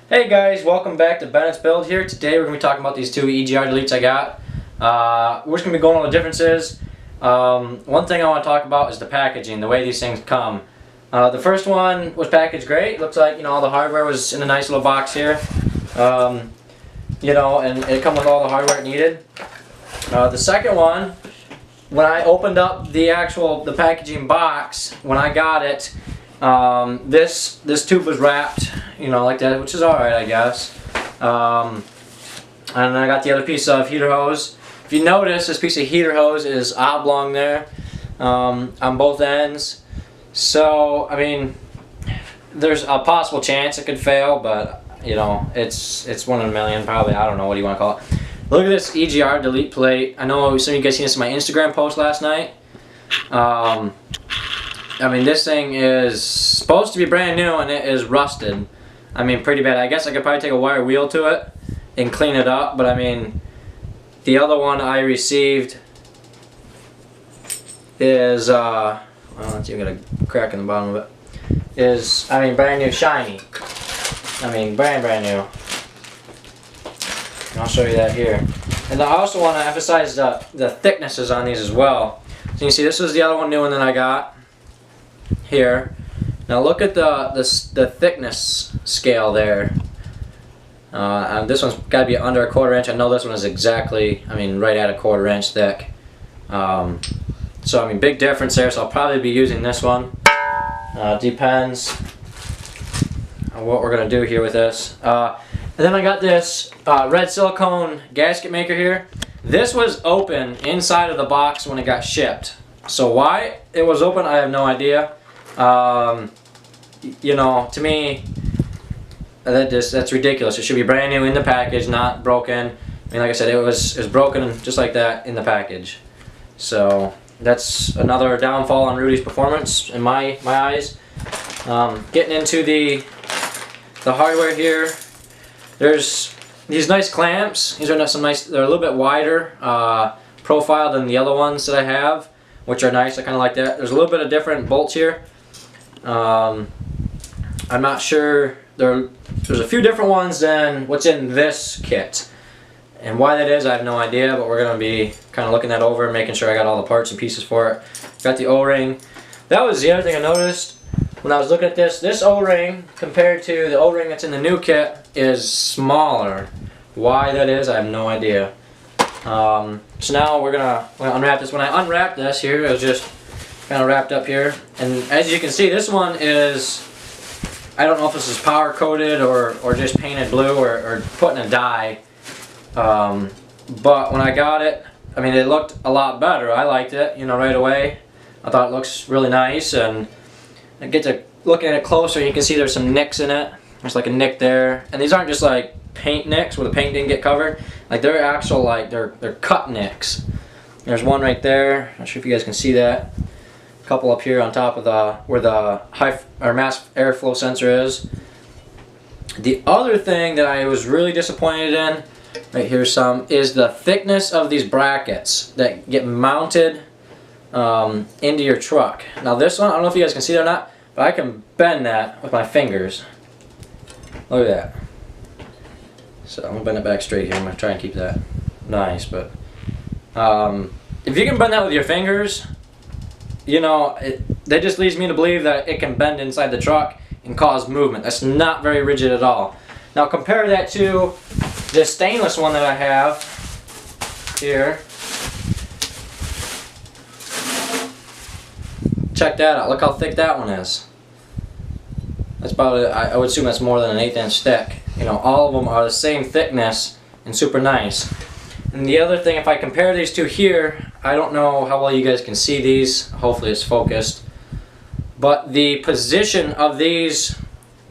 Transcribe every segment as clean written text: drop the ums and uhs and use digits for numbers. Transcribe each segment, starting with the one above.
Hey guys, welcome back to Bennett's Build here. Today we're going to be talking about these two EGR deletes I got. We're just going to be going over the differences. One thing I want to talk about is the packaging, the way these things come. The first one was packaged great. Looks like, all the hardware was in a nice little box here. And it come with all the hardware it needed. The second one, when I opened up the packaging box, when I got it, this tube was wrapped, like that, which is alright, I guess. And then I got the other piece of heater hose. If you notice, this piece of heater hose is oblong there, on both ends. So, there's a possible chance it could fail, but, it's 1 in a million, probably. I don't know, what do you want to call it. Look at this EGR delete plate. I know some of you guys seen this in my Instagram post last night. This thing is supposed to be brand new and it is rusted. Pretty bad. I guess I could probably take a wire wheel to it and clean it up, but the other one I received is, well, let's see, I got a crack in the bottom of it. Is, brand new, shiny. Brand new. And I'll show you that here. And I also want to emphasize the thicknesses on these as well. So you can see this was the other one new one that I got here. Now look at the thickness scale there. This one's got to be under a 1/4 inch. I know this one is exactly, right at a 1/4 inch thick. So big difference there. So I'll probably be using this one. Depends on what we're gonna do here with this. And then I got this red silicone gasket maker here. This was open inside of the box when it got shipped. So why it was open, I have no idea. To me, that's ridiculous. It should be brand new in the package, not broken. Like I said, it was broken just like that in the package. So that's another downfall on Rudy's performance in my eyes. Getting into the hardware here, there's these nice clamps. These are some nice. They're a little bit wider profile than the other ones that I have, which are nice. I kind of like that. There's a little bit of different bolts here. I'm not sure. There's a few different ones than what's in this kit, and why that is, I have no idea. But we're gonna be kind of looking that over, making sure I got all the parts and pieces for it. Got the O-ring. That was the other thing I noticed when I was looking at this. This O-ring compared to the O-ring that's in the new kit is smaller. Why that is, I have no idea. So now we're gonna unwrap this. When I unwrapped this here, it was just kind of wrapped up here, and as you can see, this one is, I don't know if this is powder coated or just painted blue or put in a dye. But when I got it, it looked a lot better. I liked it, right away. I thought it looks really nice, and I get to looking at it closer, you can see there's some nicks in it. There's like a nick there, and these aren't just like paint nicks where the paint didn't get covered. Like they're actual, they're cut nicks. There's one right there. Not sure if you guys can see that. A couple up here on top of where the mass airflow sensor is. The other thing that I was really disappointed in, right here some, is the thickness of these brackets that get mounted into your truck. Now this one, I don't know if you guys can see that or not, but I can bend that with my fingers. Look at that. So I'm gonna bend it back straight here. I'm gonna try and keep that nice, but if you can bend that with your fingers, that just leads me to believe that it can bend inside the truck and cause movement. That's not very rigid at all. Now compare that to this stainless one that I have here. Check that out. Look how thick that one is. That's about, I would assume that's more than an 1/8 inch thick. All of them are the same thickness and super nice. And the other thing, if I compare these two here, I don't know how well you guys can see these. Hopefully it's focused. But the position of these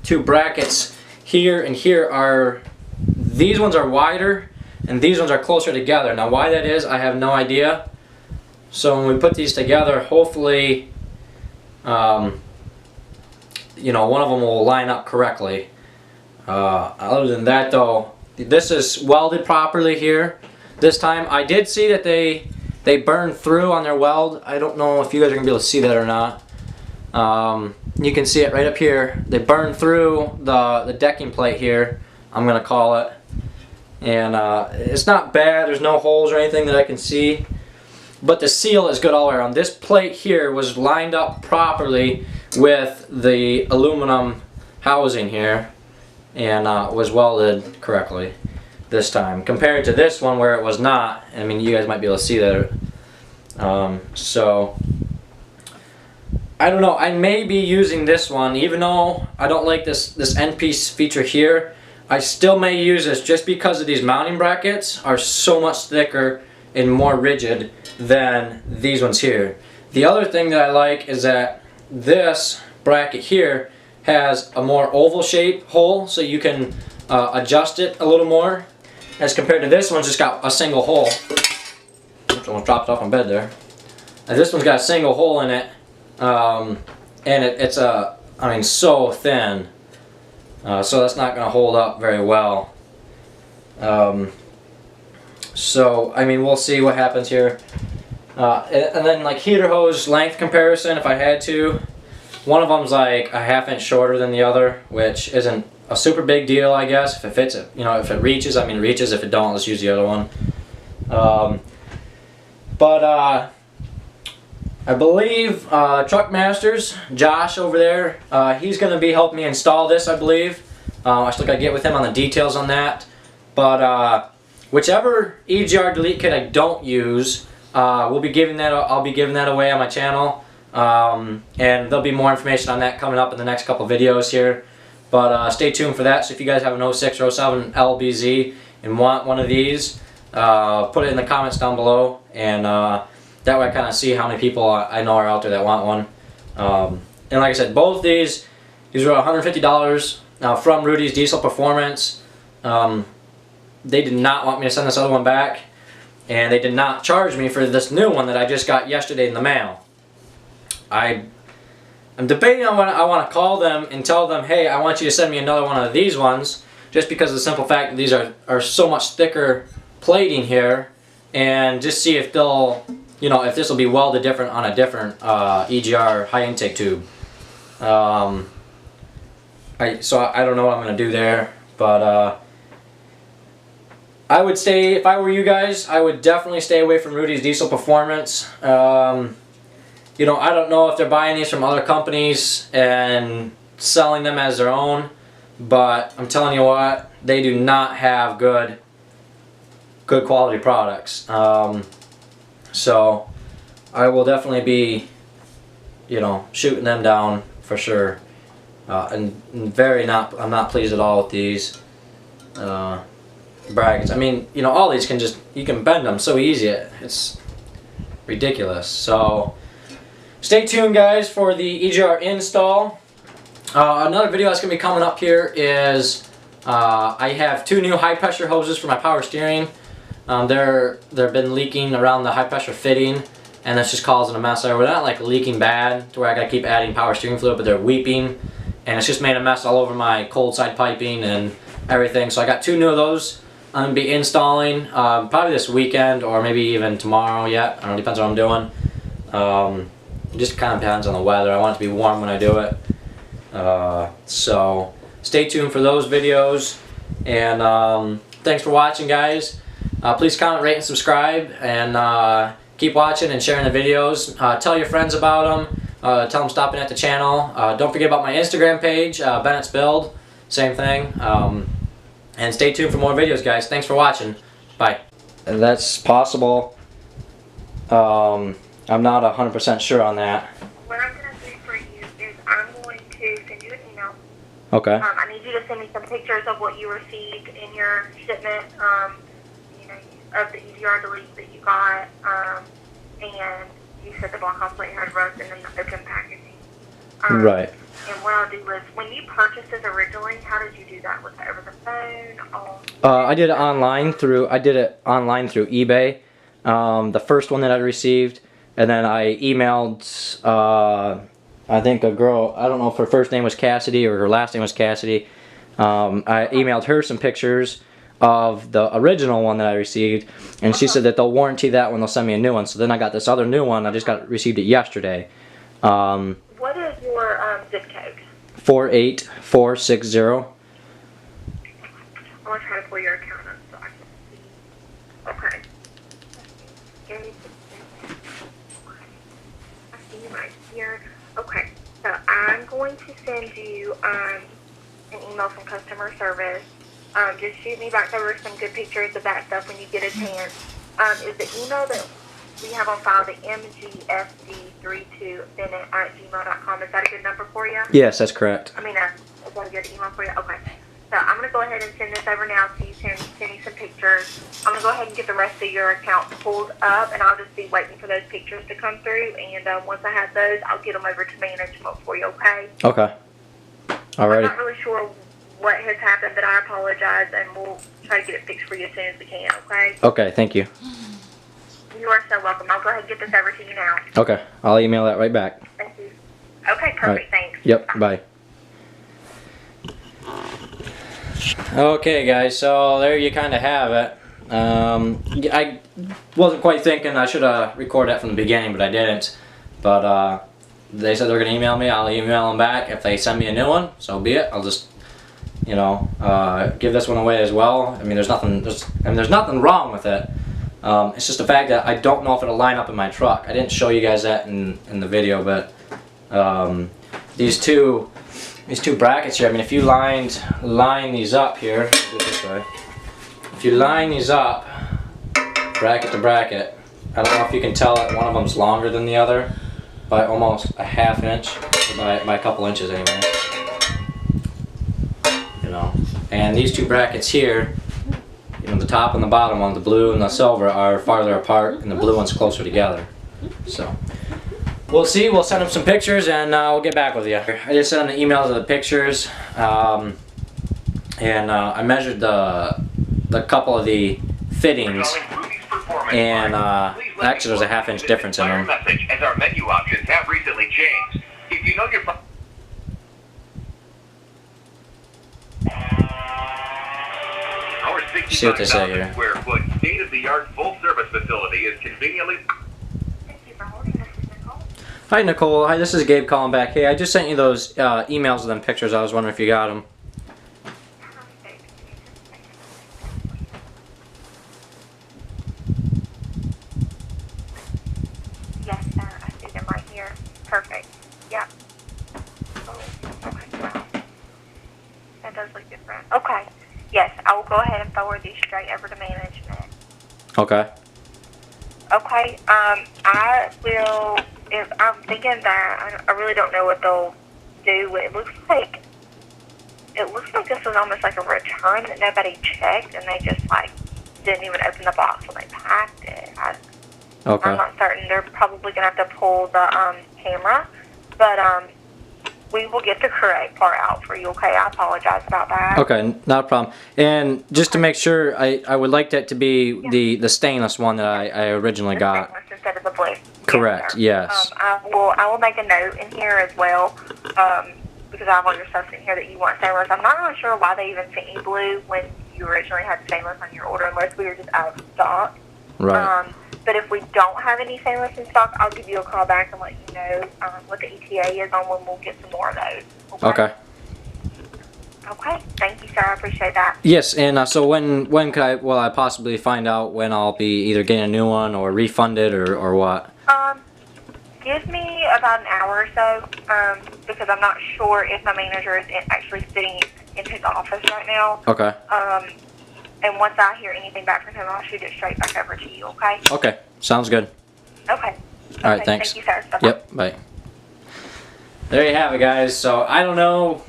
two brackets here and here these ones are wider and these ones are closer together. Now why that is, I have no idea. So when we put these together, hopefully one of them will line up correctly. Other than that though, this is welded properly here. This time I did see that they burned through on their weld. I don't know if you guys are going to be able to see that or not. you can see it right up here. They burned through the decking plate here, I'm gonna call it. And it's not bad, there's no holes or anything that I can see. But the seal is good all the way around. This plate here was lined up properly with the aluminum housing here, and was welded correctly this time. Compared to this one where it was not. I mean, you guys might be able to see that. So, I don't know, I may be using this one, even though I don't like this end piece feature here. I still may use this just because of these mounting brackets are so much thicker and more rigid than these ones here. The other thing that I like is that this bracket here has a more oval shape hole, so you can adjust it a little more as compared to this one's just got a single hole. Oops, almost dropped off my bed there. And this one's got a single hole in it, and it's I mean, so thin, so that's not going to hold up very well. So, I mean, we'll see what happens here. And then, like, heater hose length comparison, if I had to. One of them's like a ½ inch shorter than the other, which isn't a super big deal, I guess. If it fits it, you know, if it reaches, I mean, reaches. If it don't, let's use the other one. I believe Truck Masters, Josh over there, he's going to be helping me install this, I believe. I still got to get with him on the details on that. But whichever EGR delete kit I don't use, I'll be giving that away on my channel, and there'll be more information on that coming up in the next couple videos here. But stay tuned for that. So if you guys have an 06 or 07 LBZ and want one of these, put it in the comments down below, and that way I kind of see how many people I know are out there that want one. And like I said, both these were $150 from Rudy's Diesel Performance. They did not want me to send this other one back, and they did not charge me for this new one that I just got yesterday in the mail. I'm debating on when I want to call them and tell them, hey, I want you to send me another one of these ones, just because of the simple fact that these are so much thicker plating here, and just see if they'll, you know, if this will be welded different on a different EGR high intake tube. So I don't know what I'm going to do there, but I would stay, if I were you guys, I would definitely stay away from Rudy's Diesel Performance. You know, I don't know if they're buying these from other companies and selling them as their own, but I'm telling you what, they do not have good quality products. So I will definitely be, you know, shooting them down for sure. And I'm not pleased at all with these brackets. I mean, you know, all these you can bend them so easy. It's ridiculous. So stay tuned, guys, for the EGR install. Another video that's going to be coming up here is I have 2 new high pressure hoses for my power steering. They've been leaking around the high pressure fitting, and that's just causing a mess there. They're not like leaking bad to where I gotta keep adding power steering fluid, but they're weeping, and it's just made a mess all over my cold side piping and everything. So I got 2 new of those I'm gonna be installing probably this weekend, or maybe even tomorrow yet. I don't know, depends on what I'm doing. It just kind of depends on the weather. I want it to be warm when I do it. So stay tuned for those videos, and thanks for watching, guys. Please comment, rate, and subscribe, and keep watching and sharing the videos. Tell your friends about them. Tell them stopping at the channel. Don't forget about my Instagram page, Bennett's Build. Same thing. And stay tuned for more videos, guys. Thanks for watching. Bye. And that's possible. I'm not 100% sure on that. What I'm going to do for you is I'm going to send you an email. Okay. I need you to send me some pictures of what you received in your shipment, you know, of the EGR delete that you got, and you said the block on plate had rust and then the open packaging. Right. And what I'll do is, when you purchased this originally, how did you do that? Was that over the phone? I did it online through eBay. The first one that I received, and then I emailed I think a girl, I don't know if her first name was Cassidy or her last name was Cassidy. I emailed her some pictures of the original one that I received, and she said that they'll warranty that one, they'll send me a new one. So then I got this other new one, I just received it yesterday. What is your zip 48460. I'm gonna try to pull your account up so I can see. Okay. I see you right here. Okay. So I'm going to send you an email from customer service. Just shoot me back over some good pictures of that stuff when you get a chance. Is the email that we have on file the mgsd32bennett@gmail.com? Is that a good number for you? Yes, that's correct. Is that a good email for you? Okay. So I'm going to go ahead and send this over now so you can send me some pictures. I'm going to go ahead and get the rest of your account pulled up, and I'll just be waiting for those pictures to come through. And once I have those, I'll get them over to management for you, okay? Okay. Alrighty. I'm not really sure what has happened, but I apologize, and we'll try to get it fixed for you as soon as we can, okay? Okay, thank you. You are so welcome. I'll go ahead and get this over to you now. Okay, I'll email that right back. Thank you. Okay, perfect. Thanks. Yep, bye. Okay, guys, so there you kind of have it. I wasn't quite thinking I should have recorded that from the beginning, but I didn't. But they said they're going to email me. I'll email them back. If they send me a new one, so be it. I'll just, you know, give this one away as well. I mean, there's nothing wrong with it. It's just the fact that I don't know if it'll line up in my truck. I didn't show you guys that in the video, but these two brackets here, I mean, if you line these up here, do it this way. If you line these up, bracket to bracket, I don't know if you can tell that one of them's longer than the other by almost a half inch, or by a couple inches anyway. You know, and these two brackets here, you know, the top and the bottom one, the blue and the silver, are farther apart, and the blue one's closer together. So we'll see. We'll send them some pictures, and we'll get back with you. I just sent them the emails of the pictures, and I measured the couple of the fittings, and actually there's a half-inch difference in them. As our menu options have recently changed. If you know your See what they say here. Square foot state-of-the-art full-service facility is conveniently. Thank you for holding. This is Nicole. Hi, Nicole. Hi, this is Gabe calling back. Hey, I just sent you those emails of them pictures. I was wondering if you got them. Yes, sir. I see them right here. Perfect. Yep. Oh, okay. Wow. That does look different. Okay. Yes, I will go ahead and forward these straight over to management. Okay. Okay. I will. If I'm thinking that I really don't know what they'll do. It looks like this was almost like a return that nobody checked, and they just like didn't even open the box when they packed it. Okay. I'm not certain. They're probably gonna have to pull the camera, but we will get the correct part out for you, okay? I apologize about that. Okay, not a problem. And just to make sure, I would like that to be the stainless one that I originally got. Stainless instead of the blue. Correct, yes. I will make a note in here as well, because I have all your stuff in here that you want stainless. I'm not really sure why they even sent you blue when you originally had stainless on your order, unless we were just out of stock. Right. But if we don't have any stainless in stock, I'll give you a call back and let you know what the ETA is on when we'll get some more of those. Okay. Okay. Thank you, sir. I appreciate that. Yes, and so when will I possibly find out when I'll be either getting a new one or refunded or what? Give me about an hour or so, because I'm not sure if my manager is actually sitting in his office right now. Okay. And once I hear anything back from him, I'll shoot it straight back over to you, okay? Okay, sounds good. Okay. All right, thanks. Thank you, sir. Bye-bye. Yep, bye. There you have it, guys. So I don't know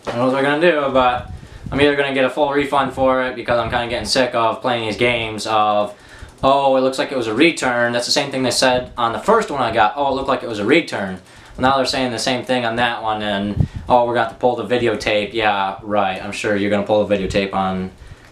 what they're going to do, but I'm either going to get a full refund for it because I'm kind of getting sick of playing these games of, oh, it looks like it was a return. That's the same thing they said on the first one I got. Oh, it looked like it was a return. Well, now they're saying the same thing on that one, and, oh, we're going to have to pull the videotape. Yeah, right. I'm sure you're going to pull the videotape on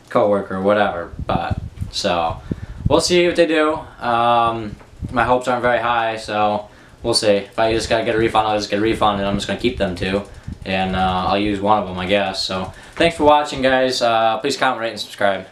coworker or whatever, but so we'll see what they do. My hopes aren't very high, so we'll see. If I just gotta get a refund, I'll just get a refund, and I'm just gonna keep them two, and I'll use one of them, I guess. So thanks for watching, guys. Please comment, rate, and subscribe.